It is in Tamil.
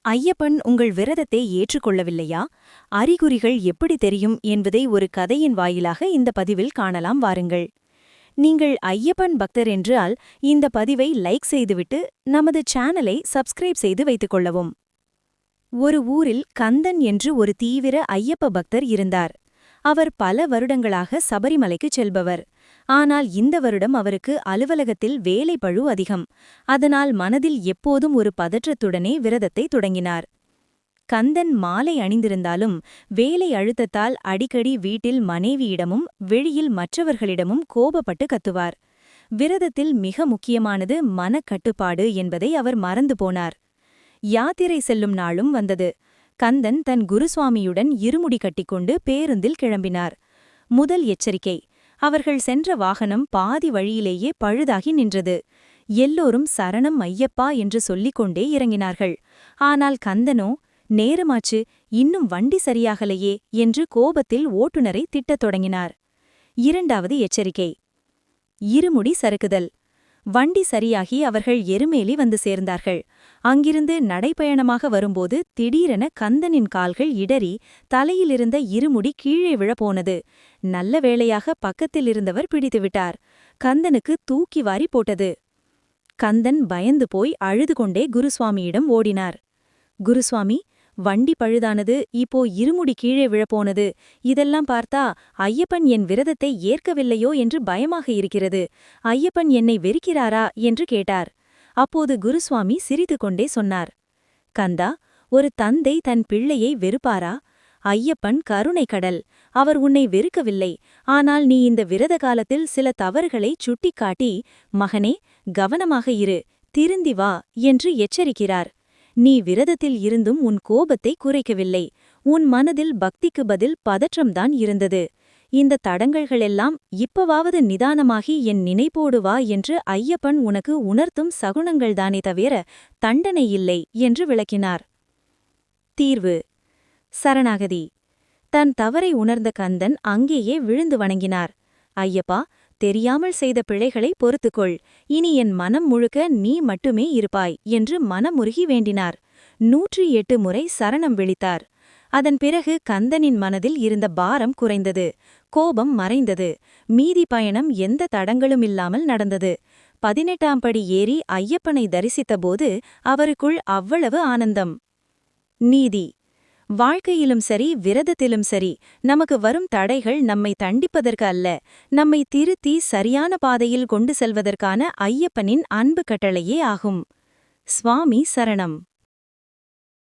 ஐயப்பன் உங்கள் விரதத்தை ஏற்றுக்கொள்ளவில்லையா? அறிகுறிகள் எப்படி தெரியும் என்பதை ஒரு கதையின் வாயிலாக இந்த பதிவில் காணலாம் வாருங்கள். நீங்கள் ஐயப்பன் பக்தர் என்றால் இந்த பதிவை லைக் செய்துவிட்டு நமது சேனலை சப்ஸ்கிரைப் செய்து வைத்துக் கொள்ளவும். ஒரு ஊரில் கந்தன் என்று ஒரு தீவிர ஐயப்ப பக்தர் இருந்தார். அவர் பல வருடங்களாக சபரிமலைக்குச் செல்பவர். ஆனால் இந்த வருடம் அவருக்கு அலுவலகத்தில் வேலைப்பழு அதிகம். அதனால் மனதில் எப்போதும் ஒரு பதற்றத்துடனே விரதத்தை தொடங்கினார். கந்தன் மாலை அணிந்திருந்தாலும் வேலை அழுத்தத்தால் அடிக்கடி வீட்டில் மனைவியிடமும் வெளியில் மற்றவர்களிடமும் கோபப்பட்டு கத்துவார். விரதத்தில் மிக முக்கியமானது மனக்கட்டுப்பாடு என்பதை அவர் மறந்து போனார். யாத்திரை செல்லும் நாளும் வந்தது. கந்தன் தன் குருசுவாமியுடன் இருமுடி கட்டிக்கொண்டு பேருந்தில் கிளம்பினார். முதல் எச்சரிக்கை: அவர்கள் சென்ற வாகனம் பாதி வழியிலேயே பழுதாகி நின்றது. எல்லோரும் சரணம் ஐயப்பா என்று சொல்லிக்கொண்டே இறங்கினார்கள். ஆனால் கந்தனோ, நேரமாச்சு, இன்னும் வண்டி சரியாகலையே என்று கோபத்தில் ஓட்டுநரை திட்டத் தொடங்கினார். இரண்டாவது எச்சரிக்கை: இருமுடி சறுக்குதல். வண்டி சரியாகி அவர்கள் எருமேலி வந்து சேர்ந்தார்கள். அங்கிருந்து நடைப்பயணமாக வரும்போது திடீரென கந்தனின் கால்கள் இடறி தலையிலிருந்த இருமுடி கீழே விழப்போனது. நல்ல வேளையாக பக்கத்தில் இருந்தவர் பிடித்துவிட்டார். கந்தனுக்கு தூக்கி வாரி போட்டது. கந்தன் பயந்து போய் அழுது கொண்டே குருசுவாமியிடம் ஓடினார். குருசுவாமி, வண்டி பழுதானது, இப்போ இருமுடி கீழே விழப்போனது. இதெல்லாம் பார்த்தா ஐயப்பன் என் விரதத்தை ஏற்கவில்லையோ என்று பயமாக இருக்கிறது. ஐயப்பன் என்னை வெறுக்கிறாரா என்று கேட்டார். அப்போது குருசுவாமி சிரித்துக்கொண்டே சொன்னார்: கந்தா, ஒரு தந்தை தன் பிள்ளையை வெறுப்பாரா? ஐயப்பன் கருணை கடல். அவர் உன்னை வெறுக்கவில்லை. ஆனால் நீ இந்த விரத காலத்தில் சில தவறுகளை சுட்டிக்காட்டி, மகனே, கவனமாக இரு, திருந்தி வா என்று எச்சரிக்கிறார். நீ விரதத்தில் இருந்தும் உன் கோபத்தை குறைக்கவில்லை. உன் மனதில் பக்திக்கு பதில் பதற்றம்தான் இருந்தது. இந்த தடங்கல்களெல்லாம் இப்பவாவது நிதானமாகி என் நினைப்போடு வா என்று ஐயப்பன் உனக்கு உணர்த்தும் சகுனங்கள்தானே தவிர தண்டனை இல்லை என்று விளக்கினார். தீர்வு: சரணாகதி. தன் தவறை உணர்ந்த கந்தன் அங்கேயே விழுந்து வணங்கினார். ஐயப்பா, தெரியாமல் செய்த பிழைகளை பொறுத்துக்கொள். இனி என் மனம் முழுக்க நீ மட்டுமே இருப்பாய் என்று மனமுருகி வேண்டினார். 108 முறை சரணம் விழித்தார். அதன் பிறகு கந்தனின் மனதில் இருந்த பாரம் குறைந்தது. கோபம் மறைந்தது. மீதி பயணம் எந்த தடங்களுமில்லாமல் நடந்தது. 18ஆம் படி ஏறி ஐயப்பனை தரிசித்தபோது அவருக்குள் அவ்வளவு ஆனந்தம். நீதி: வாழ்க்கையிலும் சரி, விரதத்திலும் சரி, நமக்கு வரும் தடைகள் நம்மை தண்டிப்பதற்கு அல்ல, நம்மை திருத்தி சரியான பாதையில் கொண்டு செல்வதற்கான ஐயப்பனின் அன்பு கட்டளையே ஆகும். சுவாமி சரணம்.